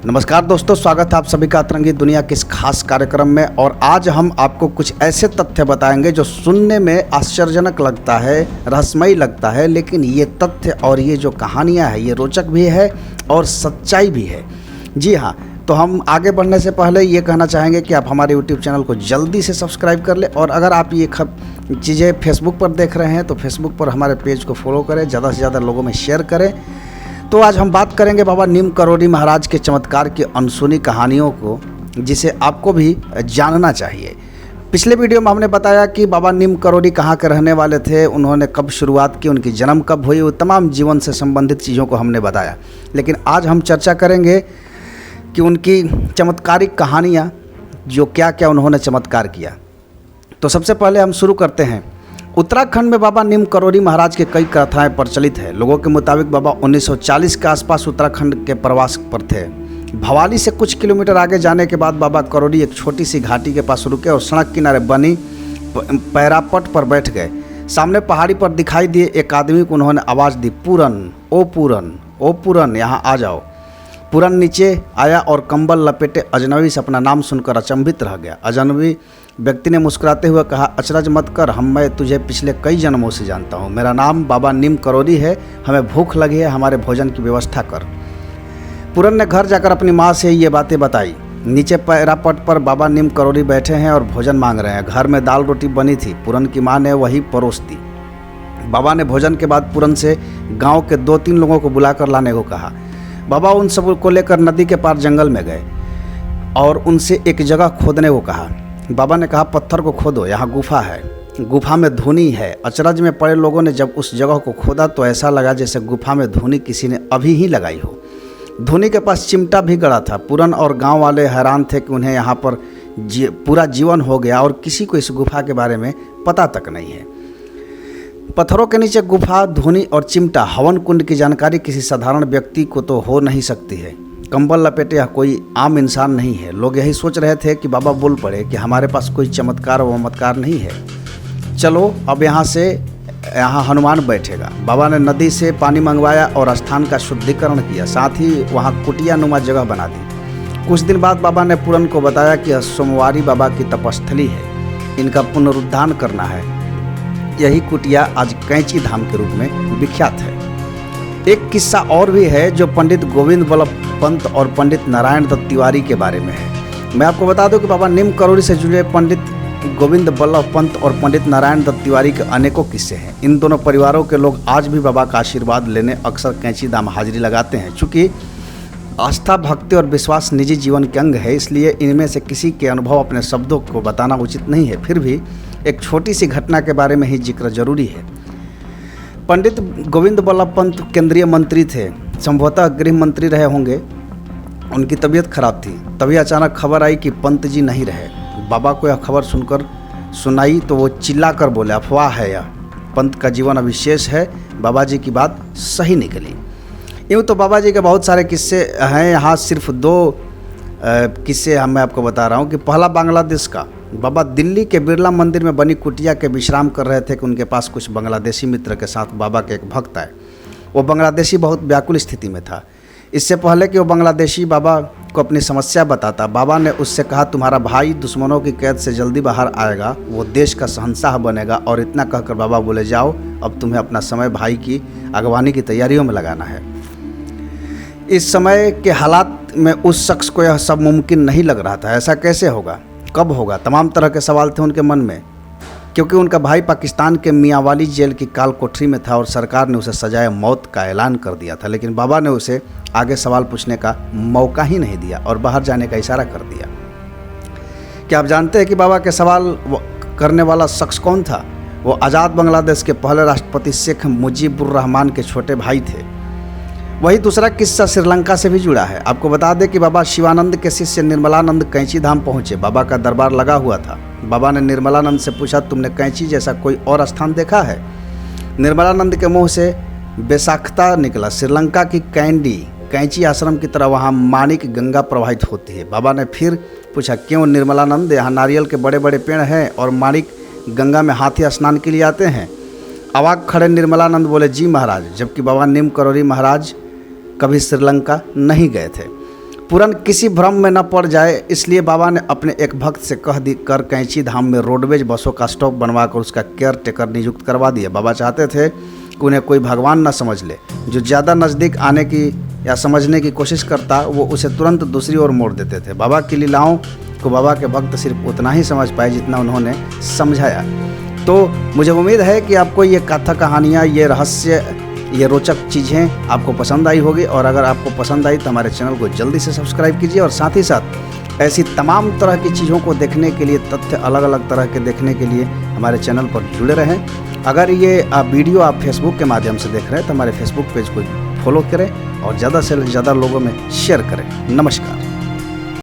नमस्कार दोस्तों, स्वागत है आप सभी का अतरंगी दुनिया के इस खास कार्यक्रम में। और आज हम आपको कुछ ऐसे तथ्य बताएंगे जो सुनने में आश्चर्यजनक लगता है, रहस्यमयी लगता है, लेकिन ये तथ्य और ये जो कहानियाँ हैं ये रोचक भी है और सच्चाई भी है। जी हाँ, तो हम आगे बढ़ने से पहले ये कहना चाहेंगे कि आप हमारे यूट्यूब चैनल को जल्दी से सब्सक्राइब कर लें। और अगर आप ये चीज़ें फेसबुक पर देख रहे हैं तो फेसबुक पर हमारे पेज को फॉलो करें, ज़्यादा से ज़्यादा लोगों में शेयर करें। तो आज हम बात करेंगे बाबा नीम करोड़ी महाराज के चमत्कार की अनसुनी कहानियों को, जिसे आपको भी जानना चाहिए। पिछले वीडियो में हमने बताया कि बाबा नीम करोड़ी कहाँ के रहने वाले थे, उन्होंने कब शुरुआत की, उनकी जन्म कब हुई, वो तमाम जीवन से संबंधित चीज़ों को हमने बताया। लेकिन आज हम चर्चा करेंगे कि उनकी चमत्कारिक कहानियाँ, जो क्या क्या उन्होंने चमत्कार किया। तो सबसे पहले हम शुरू करते हैं। उत्तराखंड में बाबा नीम करोड़ी महाराज के कई कथाएं प्रचलित है। लोगों के मुताबिक बाबा 1940 के आसपास उत्तराखंड के प्रवास पर थे। भवाली से कुछ किलोमीटर आगे जाने के बाद बाबा करोड़ी एक छोटी सी घाटी के पास रुके और सड़क किनारे बनी पैरापट पर बैठ गए। सामने पहाड़ी पर दिखाई दिए एक आदमी को उन्होंने आवाज़ दी, पूरन, ओ पूरन, ओ पूरन, यहाँ आ जाओ। पूरन नीचे आया और कंबल लपेटे अजनबी से अपना नाम सुनकर अचंभित रह गया। अजनबी व्यक्ति ने मुस्कुराते हुए कहा, अचरज मत कर, मैं तुझे पिछले कई जन्मों से जानता हूँ। मेरा नाम बाबा नीम करोड़ी है, हमें भूख लगी है, हमारे भोजन की व्यवस्था कर। पूरन ने घर जाकर अपनी माँ से ये बातें बताई। नीचे पैरापट पर बाबा नीम करोड़ी बैठे हैं और भोजन मांग रहे हैं। घर में दाल रोटी बनी थी, पूरन की माँ ने वही परोस दी। बाबा ने भोजन के बाद पूरन से गाँव के 2-3 लोगों को बुलाकर लाने को कहा। बाबा उन सब को लेकर नदी के पार जंगल में गए और उनसे एक जगह खोदने को कहा। बाबा ने कहा, पत्थर को खोदो, यहाँ गुफा है, गुफा में धुनी है। अचरज में पड़े लोगों ने जब उस जगह को खोदा तो ऐसा लगा जैसे गुफा में धुनी किसी ने अभी ही लगाई हो। धुनी के पास चिमटा भी गड़ा था। पूरन और गांव वाले हैरान थे कि उन्हें यहाँ पर पूरा जीवन हो गया और किसी को इस गुफा के बारे में पता तक नहीं है। पत्थरों के नीचे गुफा, धुनी और चिमटा, हवन कुंड की जानकारी किसी साधारण व्यक्ति को तो हो नहीं सकती है। कंबल लपेटे यह कोई आम इंसान नहीं है। लोग यही सोच रहे थे कि बाबा बोल पड़े कि हमारे पास कोई चमत्कार वमत्कार नहीं है, चलो अब यहाँ हनुमान बैठेगा। बाबा ने नदी से पानी मंगवाया और स्थान का शुद्धिकरण किया, साथ ही वहाँ कुटिया नुमा जगह बना दी। कुछ दिन बाद बाबा ने पूरन को बताया कि सोमवारी बाबा की तपस्थली है, इनका पुनरुद्धार करना है। यही कुटिया आज कैंची धाम के रूप में विख्यात है। एक किस्सा और भी है जो पंडित गोविंद बल्लभ पंत और पंडित नारायण दत्त तिवारी के बारे में है। मैं आपको बता दूं कि बाबा नीम करोड़ी से जुड़े पंडित गोविंद बल्लभ पंत और पंडित नारायण दत्त तिवारी के अनेकों किस्से हैं। इन दोनों परिवारों के लोग आज भी बाबा का आशीर्वाद लेने अक्सर कैंची धाम हाजिरी लगाते हैं। चूँकि आस्था, भक्ति और विश्वास निजी जीवन के अंग है, इसलिए इनमें से किसी के अनुभव अपने शब्दों को बताना उचित नहीं है। फिर भी एक छोटी सी घटना के बारे में ही जिक्र जरूरी है। पंडित गोविंद बल्लभ पंत केंद्रीय मंत्री थे, संभवतः गृह मंत्री रहे होंगे। उनकी तबीयत खराब थी, तभी अचानक खबर आई कि पंत जी नहीं रहे। बाबा को यह खबर सुनाई तो वो चिल्ला कर बोले, अफवाह है यह, पंत का जीवन अविशेष है। बाबा जी की बात सही निकली। यूँ तो बाबा जी के बहुत सारे किस्से हैं, यहाँ सिर्फ 2 किस्से मैं आपको बता रहा हूँ। कि पहला बांग्लादेश का। बाबा दिल्ली के बिरला मंदिर में बनी कुटिया के विश्राम कर रहे थे कि उनके पास कुछ बांग्लादेशी मित्र के साथ बाबा के एक भक्त आए। वो बांग्लादेशी बहुत व्याकुल स्थिति में था। इससे पहले कि वो बांग्लादेशी बाबा को अपनी समस्या बताता, बाबा ने उससे कहा, तुम्हारा भाई दुश्मनों की कैद से जल्दी बाहर आएगा, वो देश का शहंशाह बनेगा। और इतना कहकर बाबा बोले, जाओ अब तुम्हें अपना समय भाई की अगवानी की तैयारियों में लगाना है। इस समय के हालात में उस शख्स को यह सब मुमकिन नहीं लग रहा था। ऐसा कैसे होगा, कब होगा, तमाम तरह के सवाल थे उनके मन में। क्योंकि उनका भाई पाकिस्तान के मियांवाली जेल की काल कोठरी में था और सरकार ने उसे सजाए मौत का ऐलान कर दिया था। लेकिन बाबा ने उसे आगे सवाल पूछने का मौका ही नहीं दिया और बाहर जाने का इशारा कर दिया। क्या आप जानते हैं कि बाबा के सवाल करने वाला शख्स कौन था? वो आज़ाद बांग्लादेश के पहले राष्ट्रपति शेख मुजीबुर रहमान के छोटे भाई थे। वही दूसरा किस्सा श्रीलंका से भी जुड़ा है। आपको बता दें कि बाबा शिवानंद के शिष्य निर्मलानंद कैंची धाम पहुँचे। बाबा का दरबार लगा हुआ था। बाबा ने निर्मलानंद से पूछा, तुमने कैंची जैसा कोई और स्थान देखा है? निर्मलानंद के मुंह से बेसाख्ता निकला, श्रीलंका की कैंची आश्रम की तरह वहाँ माणिक गंगा प्रवाहित होती है। बाबा ने फिर पूछा, क्यों निर्मलानंद, यहाँ नारियल के बड़े बड़े पेड़ हैं और माणिक गंगा में हाथी स्नान के लिए आते हैं? अवाक खड़े निर्मलानंद बोले, जी महाराज, जबकि बाबा नीम करोड़ी महाराज कभी श्रीलंका नहीं गए थे। पूरन किसी भ्रम में न पड़ जाए, इसलिए बाबा ने अपने एक भक्त से कह दी कर कैंची धाम में रोडवेज बसों का स्टॉप बनवा कर उसका केयर टेकर नियुक्त करवा दिया। बाबा चाहते थे कि उन्हें कोई भगवान न समझ ले, जो ज़्यादा नज़दीक आने की या समझने की कोशिश करता वो उसे तुरंत दूसरी ओर मोड़ देते थे। बाबा की लीलाओं को बाबा के भक्त सिर्फ उतना ही समझ पाए जितना उन्होंने समझाया। तो मुझे उम्मीद है कि आपको ये कथा कहानियाँ, ये रहस्य, ये रोचक चीज़ें आपको पसंद आई होगी। और अगर आपको पसंद आई तो हमारे चैनल को जल्दी से सब्सक्राइब कीजिए और साथ ही साथ ऐसी तमाम तरह की चीज़ों को देखने के लिए, तथ्य अलग अलग तरह के देखने के लिए हमारे चैनल पर जुड़े रहें। अगर ये वीडियो आप फेसबुक के माध्यम से देख रहे हैं तो हमारे फेसबुक पेज को फॉलो करें और ज़्यादा से ज़्यादा लोगों में शेयर करें। नमस्कार।